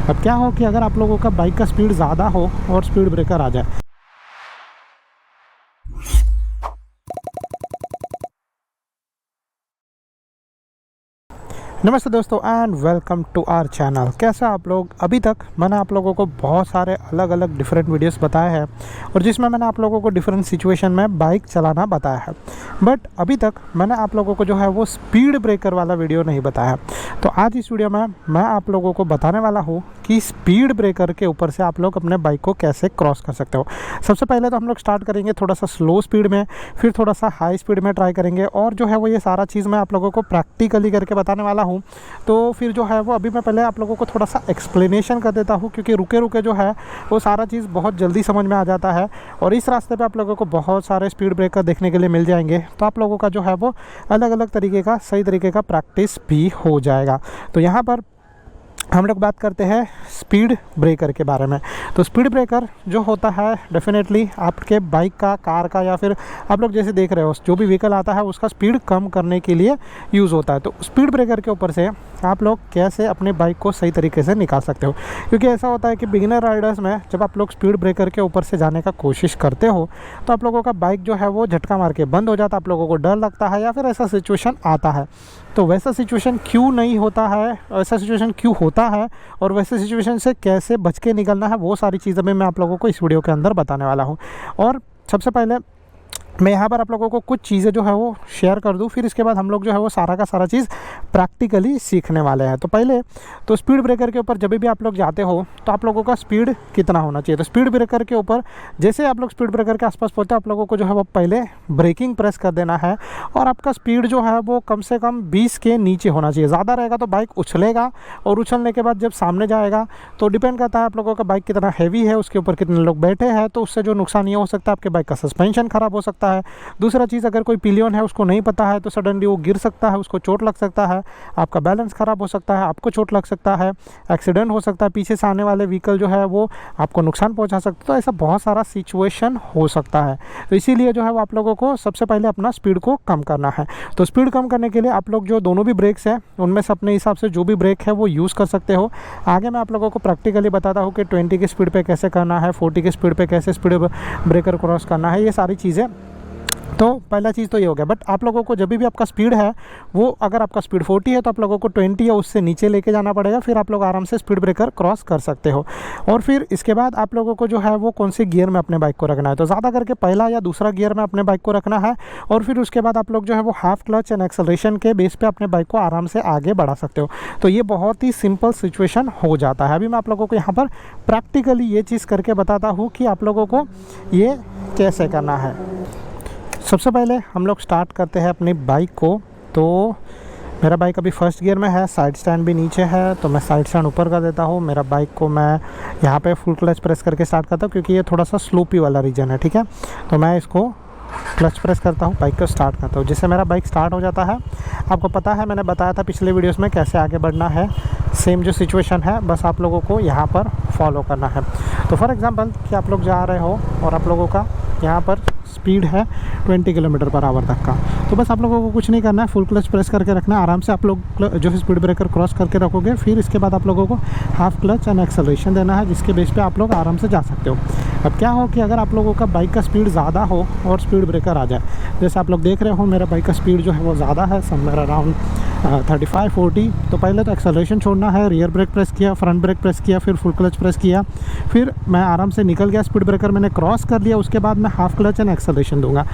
अब क्या हो कि अगर आप लोगों का बाइक का स्पीड ज़्यादा हो और स्पीड ब्रेकर आ जाए। नमस्ते दोस्तों and welcome to our channel. कैसा आप लोग? अभी तक मैंने आप लोगों को बहुत सारे अलग अलग डिफरेंट वीडियोस बताए हैं और जिसमें मैंने आप लोगों को डिफरेंट सिचुएशन में बाइक चलाना बताया है, बट अभी तक मैंने आप लोगों को जो है वो स्पीड ब्रेकर वाला वीडियो नहीं बताया। तो आज इस वीडियो में मैं आप लोगों को बताने वाला हूँ कि स्पीड ब्रेकर के ऊपर से आप लोग अपने बाइक को कैसे क्रॉस कर सकते हो। सबसे पहले तो हम लोग स्टार्ट करेंगे थोड़ा सा स्लो स्पीड में, फिर थोड़ा सा हाई स्पीड में ट्राई करेंगे और जो है वो ये सारा चीज़ मैं आप लोगों को प्रैक्टिकली करके बताने वाला हूँ। तो फिर जो है वो अभी मैं पहले आप लोगों को थोड़ा सा एक्सप्लेनेशन कर देता हूँ, क्योंकि रुके रुके जो है वो सारा चीज़ बहुत जल्दी समझ में आ जाता है और इस रास्ते पे आप लोगों को बहुत सारे स्पीड ब्रेकर देखने के लिए मिल जाएंगे। तो आप लोगों का जो है वो अलग अलग तरीके का सही तरीके का प्रैक्टिस भी हो जाएगा। तो यहाँ पर हम लोग बात करते हैं स्पीड ब्रेकर के बारे में। तो स्पीड ब्रेकर जो होता है डेफिनेटली आपके बाइक का, कार का, या फिर आप लोग जैसे देख रहे हो जो भी व्हीकल आता है उसका स्पीड कम करने के लिए यूज़ होता है। तो स्पीड ब्रेकर के ऊपर से आप लोग कैसे अपने बाइक को सही तरीके से निकाल सकते हो, क्योंकि ऐसा होता है कि बिगिनर राइडर्स में जब आप लोग स्पीड ब्रेकर के ऊपर से जाने का कोशिश करते हो तो आप लोगों का बाइक जो है वो झटका मार के बंद हो जाता है, आप लोगों को डर लगता है या फिर ऐसा सिचुएशन आता है। तो वैसा सिचुएशन क्यों नहीं होता है, ऐसा सिचुएशन क्यों होता है और वैसे सिचुएशन से कैसे बच के निकलना है, वो सारी चीज़ें मैं आप लोगों को इस वीडियो के अंदर बताने वाला हूँ। और सबसे पहले मैं यहाँ पर आप लोगों को कुछ चीज़ें जो है वो शेयर कर दूँ, फिर इसके बाद हम लोग जो है वो सारा का सारा चीज़ प्रैक्टिकली सीखने वाले हैं। तो पहले तो स्पीड ब्रेकर के ऊपर जब भी आप लोग जाते हो तो आप लोगों का स्पीड कितना होना चाहिए। तो स्पीड ब्रेकर के ऊपर जैसे आप लोग स्पीड ब्रेकर के आसपास पहुँचते हो आप लोगों को जो है वो पहले ब्रेकिंग प्रेस कर देना है और आपका स्पीड जो है वो कम से कम 20 के नीचे होना चाहिए। ज़्यादा रहेगा तो बाइक उछलेगा और उछलने के बाद जब सामने जाएगा तो डिपेंड करता है आप लोगों का बाइक कितना हैवी है, उसके ऊपर कितने लोग बैठे हैं, तो उससे जो नुकसान ये हो सकता है आपके बाइक का सस्पेंशन ख़राब हो सकता है। दूसरा चीज़, अगर कोई पिलियन है उसको नहीं पता है तो सडनली वो गिर सकता है, उसको चोट लग सकता है, आपका बैलेंस ख़राब हो सकता है, आपको चोट लग सकता है, एक्सीडेंट हो सकता है, पीछे से आने वाले व्हीकल जो है वो आपको नुकसान पहुंचा सकता है। तो ऐसा बहुत सारा सिचुएशन हो सकता है। तो इसीलिए जो है वो आप लोगों को सबसे पहले अपना स्पीड को कम करना है। तो स्पीड कम करने के लिए आप लोग जो दोनों भी ब्रेक्स हैं उनमें से अपने हिसाब से जो भी ब्रेक है वो यूज़ कर सकते हो। आगे मैं आप लोगों को प्रैक्टिकली बताता हूँ कि 20 की स्पीड पे कैसे करना है, 40 की स्पीड पे कैसे स्पीड ब्रेकर क्रॉस करना है, ये सारी चीज़ें। तो पहला चीज़ तो ये हो गया। बट आप लोगों को जब भी आपका स्पीड है वो, अगर आपका स्पीड 40 है तो आप लोगों को 20 या उससे नीचे लेके जाना पड़ेगा, फिर आप लोग आराम से स्पीड ब्रेकर क्रॉस कर सकते हो। और फिर इसके बाद आप लोगों को जो है वो कौन से गियर में अपने बाइक को रखना है, तो ज़्यादा करके पहला या दूसरा गियर में अपने बाइक को रखना है। और फिर उसके बाद आप लोग जो है वो हाफ क्लच एंड एक्सेलरेशन के बेस पे अपने बाइक को आराम से आगे बढ़ा सकते हो। तो ये बहुत ही सिंपल सिचुएशन हो जाता है। अभी मैं आप लोगों को यहाँ पर प्रैक्टिकली ये चीज़ करके बताता हूँ कि आप लोगों को ये कैसे करना है। सबसे पहले हम लोग स्टार्ट करते हैं अपनी बाइक को। तो मेरा बाइक अभी फर्स्ट गियर में है, साइड स्टैंड भी नीचे है, तो मैं साइड स्टैंड ऊपर कर देता हूँ। मेरा बाइक को मैं यहाँ पे फुल क्लच प्रेस करके स्टार्ट करता हूँ, क्योंकि ये थोड़ा सा स्लोपी वाला रीजन है, ठीक है। तो मैं इसको क्लच प्रेस करता हूँ, बाइक को स्टार्ट करता हूँ। जिससे मेरा बाइक स्टार्ट हो जाता है। आपको पता है मैंने बताया था पिछले वीडियोस में कैसे आगे बढ़ना है, सेम जो सिचुएशन है बस आप लोगों को यहाँ पर फॉलो करना है। तो फॉर एग्ज़ाम्पल कि आप लोग जा रहे हो और आप लोगों का यहाँ पर स्पीड है 20 किलोमीटर पर आवर तक का, तो बस आप लोगों को कुछ नहीं करना है, फुल क्लच प्रेस करके रखना है। आराम से आप लोग जो है स्पीड ब्रेकर क्रॉस करके रखोगे, फिर इसके बाद आप लोगों को हाफ क्लच एंड एक्सेलरेशन देना है, जिसके बेस पे आप लोग आराम से जा सकते हो। अब क्या हो कि अगर आप लोगों का बाइक का स्पीड ज़्यादा हो और स्पीड ब्रेकर आ जाए, जैसे आप लोग देख रहे हो मेरा बाइक का स्पीड जो है वो ज़्यादा है, समवेयर अराउंड 35-40। तो पहले तो एक्सेलरेशन छोड़ना है, रियर ब्रेक प्रेस किया, फ्रंट ब्रेक प्रेस किया, फिर फुल क्लच प्रेस किया, फिर मैं आराम से निकल गया, स्पीड ब्रेकर मैंने क्रॉस कर लिया। उसके बाद मैं हाफ क्लच एंड एक्सेलरेशन दूंगा।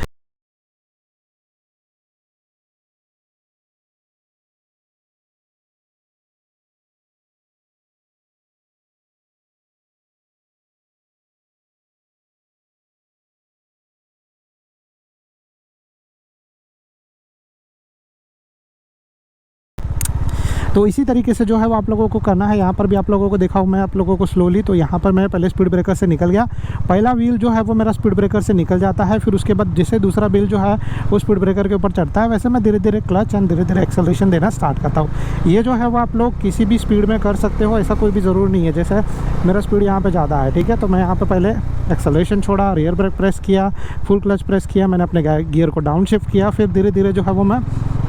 तो इसी तरीके से जो है वो आप लोगों को करना है। यहाँ पर भी आप लोगों को दिखाऊँ मैं आप लोगों को स्लोली। तो यहाँ पर मैं पहले स्पीड ब्रेकर से निकल गया, पहला व्हील जो है वो मेरा स्पीड ब्रेकर से निकल जाता है, फिर उसके बाद जैसे दूसरा व्हील जो है वो स्पीड ब्रेकर के ऊपर चढ़ता है, वैसे मैं धीरे धीरे क्लच एंड धीरे धीरे एक्सेलरेशन देना स्टार्ट करता हूँ। ये जो है वो आप लोग किसी भी स्पीड में कर सकते हो, ऐसा कोई भी ज़रूर नहीं है। जैसे मेरा स्पीड यहाँ पर ज़्यादा है, ठीक है, तो मैं यहाँ पर पहले एक्सेलरेशन छोड़ा, रियर ब्रेक प्रेस किया, फुल क्लच प्रेस किया, मैंने अपने गियर को डाउन शिफ्ट किया, फिर धीरे धीरे जो है वो मैं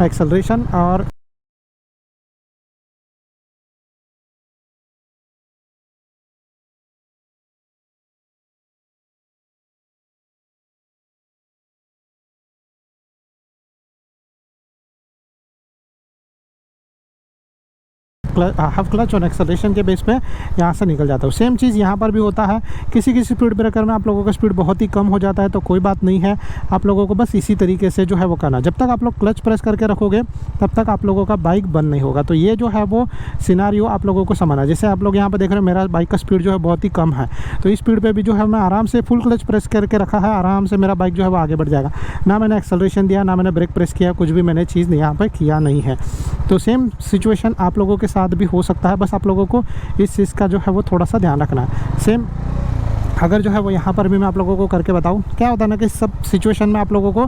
एक्सेलरेशन और हाफ क्लच और एक्सेलरेशन के बेस पे यहाँ से निकल जाता हूँ। सेम चीज़ यहाँ पर भी होता है। किसी स्पीड ब्रेकर में आप लोगों का स्पीड बहुत ही कम हो जाता है तो कोई बात नहीं है, आप लोगों को बस इसी तरीके से जो है वो करना। जब तक आप लोग क्लच प्रेस करके रखोगे तब तक आप लोगों का बाइक बंद नहीं होगा। तो ये जो है वो सिनारियो आप लोगों को समझना। जैसे आप लोग यहाँ पर देख रहे हो मेरा बाइक का स्पीड जो है बहुत ही कम है, तो इस स्पीड पर भी जो है मैं आराम से फुल क्लच प्रेस करके रखा है, आराम से मेरा बाइक जो है वो आगे बढ़ जाएगा। ना मैंने एक्सेलरेशन दिया, ना मैंने ब्रेक प्रेस किया, कुछ भी मैंने चीज़ यहाँ पर किया नहीं है। तो सेम सिचुएशन आप लोगों के साथ भी हो सकता है, बस आप लोगों को इस चीज़ का जो है वो थोड़ा सा ध्यान रखना है। सेम अगर जो है वो यहाँ पर भी मैं आप लोगों को करके बताऊँ, क्या होता है ना कि सब सिचुएशन में आप लोगों को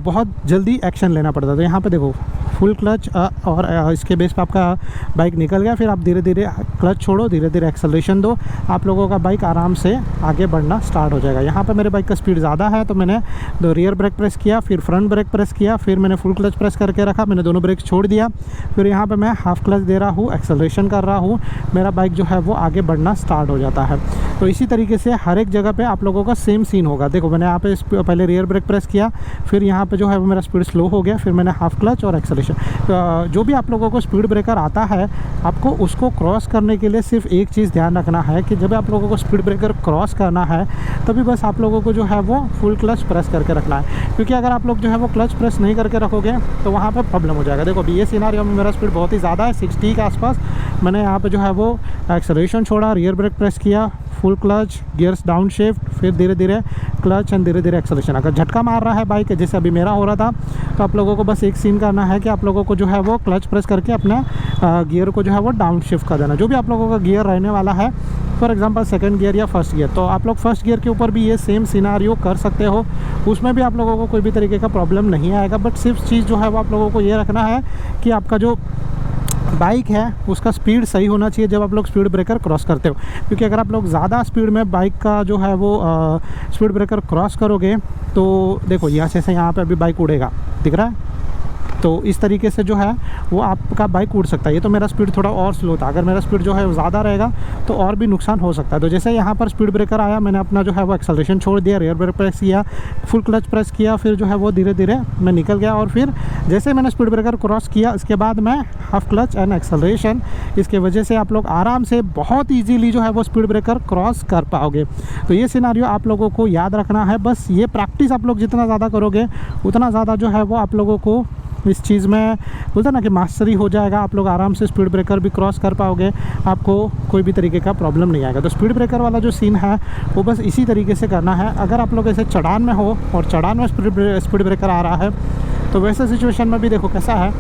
बहुत जल्दी एक्शन लेना पड़ता है। तो यहाँ पे देखो फुल क्लच और इसके बेस पे आपका बाइक निकल गया, फिर आप धीरे धीरे क्लच छोड़ो, धीरे धीरे एक्सेलरेशन दो, आप लोगों का बाइक आराम से आगे बढ़ना स्टार्ट हो जाएगा। यहाँ पे मेरे बाइक का स्पीड ज़्यादा है तो मैंने रियर ब्रेक प्रेस किया, फिर फ्रंट ब्रेक प्रेस किया, फिर मैंने फुल क्लच प्रेस करके रखा, मैंने दोनों ब्रेक छोड़ दिया, फिर यहाँ पर मैं हाफ क्लच दे रहा हूँ, एक्सेलरेशन कर रहा हूँ, मेरा बाइक जो है वो आगे बढ़ना स्टार्ट हो जाता है। तो इसी तरीके से हर एक जगह पे आप लोगों का सेम सीन होगा। देखो मैंने यहाँ पे पहले रियर ब्रेक प्रेस किया, फिर यहाँ पे जो है वो मेरा स्पीड स्लो हो गया, फिर मैंने हाफ क्लच और एक्सेलरेशन। तो जो भी आप लोगों को स्पीड ब्रेकर आता है, आपको उसको क्रॉस करने के लिए सिर्फ एक चीज़ ध्यान रखना है कि जब आप लोगों को स्पीड ब्रेकर क्रॉस करना है तभी बस आप लोगों को जो है वो फुल क्लच प्रेस करके रखना है। क्योंकि अगर आप लोग जो है वो क्लच प्रेस नहीं करके रखोगे तो वहाँ पर प्रॉब्लम हो जाएगा। देखो अभी ये सिनारियो में मेरा स्पीड बहुत ही ज़्यादा है, 60 के आसपास। मैंने यहाँ पर जो है वो एक्सेलरेशन छोड़ा, रियर ब्रेक प्रेस किया, full clutch, gears down shift, फिर धीरे धीरे क्लच एंड धीरे धीरे एक्सेलरेशन। अगर झटका मार रहा है बाइक जैसे अभी मेरा हो रहा था, तो आप लोगों को बस एक सीन करना है कि आप लोगों को जो है वो क्लच प्रेस करके अपना गियर को जो है वो डाउन शिफ्ट कर देना। जो भी आप लोगों का गियर रहने वाला है, फॉर एग्जांपल सेकंड गियर या फर्स्ट गियर, तो आप लोग फर्स्ट गियर के ऊपर भी ये सेम सिनारियो कर सकते हो, उसमें भी आप लोगों को कोई भी तरीके का प्रॉब्लम नहीं आएगा। बट सिर्फ चीज़ जो है वो आप लोगों को ये रखना है कि आपका जो बाइक है उसका स्पीड सही होना चाहिए जब आप लोग स्पीड ब्रेकर क्रॉस करते हो। क्योंकि अगर आप लोग ज़्यादा स्पीड में बाइक का जो है वो स्पीड ब्रेकर क्रॉस करोगे तो देखो यहाँ से यहाँ पे अभी बाइक उड़ेगा, दिख रहा है। तो इस तरीके से जो है वो आपका बाइक उड़ सकता है। ये तो मेरा स्पीड थोड़ा और स्लो था, अगर मेरा स्पीड जो है वो ज़्यादा रहेगा तो और भी नुकसान हो सकता है। तो जैसे यहाँ पर स्पीड ब्रेकर आया, मैंने अपना जो है वो एक्सेलरेशन छोड़ दिया, रियर ब्रेक प्रेस किया, फुल क्लच प्रेस किया, फिर जो है वो धीरे धीरे मैं निकल गया। और फिर जैसे मैंने स्पीड ब्रेकर क्रॉस किया, इसके बाद मैं हाफ क्लच एंड एक्सेलरेशन, इसके वजह से आप लोग आराम से बहुत ईजीली जो है वो स्पीड ब्रेकर क्रॉस कर पाओगे। तो ये सिनारियो आप लोगों को याद रखना है। बस ये प्रैक्टिस आप लोग जितना ज़्यादा करोगे उतना ज़्यादा जो है वो आप लोगों को इस चीज़ में बोलते हैं ना कि मास्टरी हो जाएगा। आप लोग आराम से स्पीड ब्रेकर भी क्रॉस कर पाओगे, आपको कोई भी तरीके का प्रॉब्लम नहीं आएगा। तो स्पीड ब्रेकर वाला जो सीन है वो बस इसी तरीके से करना है। अगर आप लोग ऐसे चढ़ान में हो और चढ़ान में स्पीड ब्रेकर आ रहा है तो वैसे सिचुएशन में भी देखो कैसा है।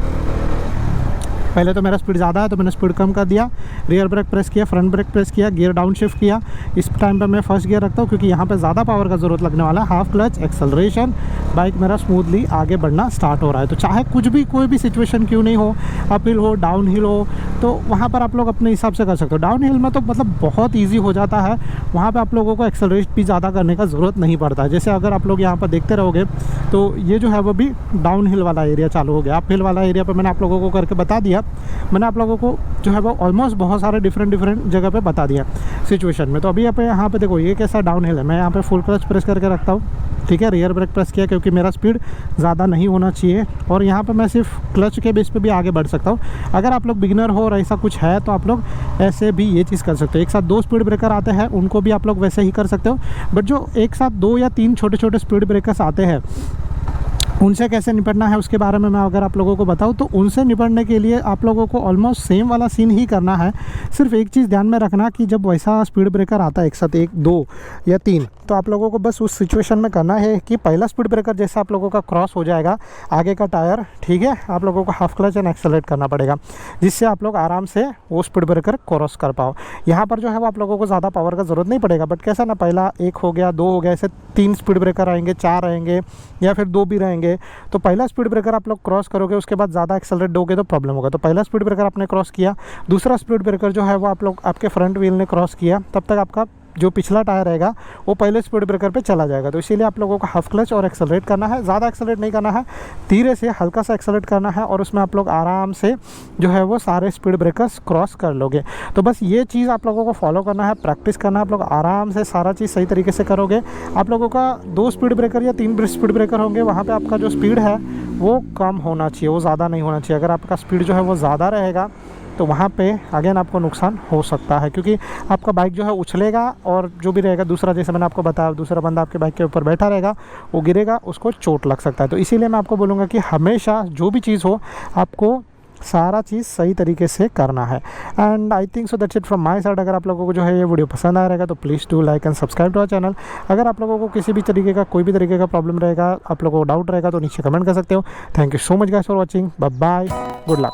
पहले तो मेरा स्पीड ज़्यादा है तो मैंने स्पीड कम कर दिया, रियर ब्रेक प्रेस किया, फ्रंट ब्रेक प्रेस किया, गियर डाउन शिफ्ट किया। इस टाइम पे मैं फर्स्ट गियर रखता हूँ क्योंकि यहाँ पे ज़्यादा पावर का ज़रूरत लगने वाला है। हाफ क्लच, एक्सेलरेशन, बाइक मेरा स्मूथली आगे बढ़ना स्टार्ट हो रहा है। तो चाहे कुछ भी कोई भी सिचुएशन क्यों नहीं हो, अप हिल हो, डाउन हिल हो, तो वहाँ पर आप लोग अपने हिसाब से कर सकते हो। डाउन हिल में तो मतलब बहुत ईजी हो जाता है, वहाँ पर आप लोगों को एक्सेलरेट भी ज़्यादा करने का ज़रूरत नहीं पड़ता है। जैसे अगर आप लोग यहाँ पर देखते रहोगे तो ये जो है वो भी डाउन हिल वाला एरिया चालू हो गया। अप हिल वाला एरिया पर मैंने आप लोगों को करके बता दिया, मैंने आप लोगों को जो है वो ऑलमोस्ट बहुत सारे डिफरेंट जगह पे बता दिया सिचुएशन में। तो अभी यहाँ पे देखो ये कैसा डाउन हिल है, मैं यहाँ पे फुल क्लच प्रेस करके रखता हूँ, ठीक है। रियर ब्रेक प्रेस किया क्योंकि मेरा स्पीड ज़्यादा नहीं होना चाहिए, और यहाँ पे मैं सिर्फ क्लच के बेस पे भी आगे बढ़ सकता हूँ। अगर आप लोग बिगिनर हो और ऐसा कुछ है तो आप लोग ऐसे भी ये चीज़ कर सकते हो। एक साथ 2 स्पीड ब्रेकर आते हैं उनको भी आप लोग वैसे ही कर सकते हो, बट जो एक साथ 2 या 3 छोटे छोटे स्पीड ब्रेकर्स आते हैं उनसे कैसे निपटना है उसके बारे में मैं अगर आप लोगों को बताऊं तो उनसे निपटने के लिए आप लोगों को ऑलमोस्ट सेम वाला सीन ही करना है। सिर्फ एक चीज़ ध्यान में रखना कि जब वैसा स्पीड ब्रेकर आता है एक साथ 1, 2 या 3, तो आप लोगों को बस उस सिचुएशन में करना है कि पहला स्पीड ब्रेकर जैसा आप लोगों का क्रॉस हो जाएगा आगे का टायर, ठीक है, आप लोगों को हाफ क्लच एंड एक्सेलरेट करना पड़ेगा जिससे आप लोग आराम से वो स्पीड ब्रेकर क्रॉस कर पाओ। यहाँ पर जो है वो आप लोगों को ज़्यादा पावर का ज़रूरत नहीं पड़ेगा, बट कैसा ना पहला 1 हो गया, 2 हो गया, ऐसे 3 स्पीड ब्रेकर आएंगे, 4 रहेंगे या फिर 2 भी रहेंगे। तो पहला स्पीड ब्रेकर आप लोग क्रॉस करोगे, उसके बाद ज़्यादा एक्सेलरेट दोगे तो प्रॉब्लम होगा। तो पहला स्पीड ब्रेकर आपने क्रॉस किया, दूसरा स्पीड ब्रेकर जो है वो आप लोग आपके फ्रंट व्हील ने क्रॉस किया, तब तक आपका जो पिछला टायर रहेगा वो पहले स्पीड ब्रेकर पे चला जाएगा। तो इसीलिए आप लोगों को हाफ क्लच और एक्सेलरेट करना है, ज़्यादा एक्सेलरेट नहीं करना है, धीरे से हल्का सा एक्सेलरेट करना है, और उसमें आप लोग आराम से जो है वो सारे स्पीड ब्रेकर्स क्रॉस कर लोगे। तो बस ये चीज़ आप लोगों को फॉलो करना है, प्रैक्टिस करना है। आप लोग आराम से सारा चीज़ सही तरीके से करोगे। आप लोगों का 2 स्पीड ब्रेकर या 3 स्पीड ब्रेकर होंगे, वहाँ पर आपका जो स्पीड है वो कम होना चाहिए, वो ज़्यादा नहीं होना चाहिए। अगर आपका स्पीड जो है वो ज़्यादा रहेगा तो वहाँ पे अगेन आपको नुकसान हो सकता है, क्योंकि आपका बाइक जो है उछलेगा और जो भी रहेगा दूसरा, जैसे मैंने आपको बताया, दूसरा बंदा आपके बाइक के ऊपर बैठा रहेगा, वो गिरेगा, उसको चोट लग सकता है। तो इसीलिए मैं आपको बोलूँगा कि हमेशा जो भी चीज़ हो आपको सारा चीज़ सही तरीके से करना है। And I think so that's it from my side. अगर आप लोगों को जो है ये वीडियो पसंद आ रहेगा तो please do like and subscribe to our channel. अगर आप लोगों को किसी भी तरीके का कोई भी तरीके का प्रॉब्लम रहेगा, आप लोगों को डाउट रहेगा, तो नीचे कमेंट कर सकते हो। Thank you so much guys for watching. Bye bye, good luck.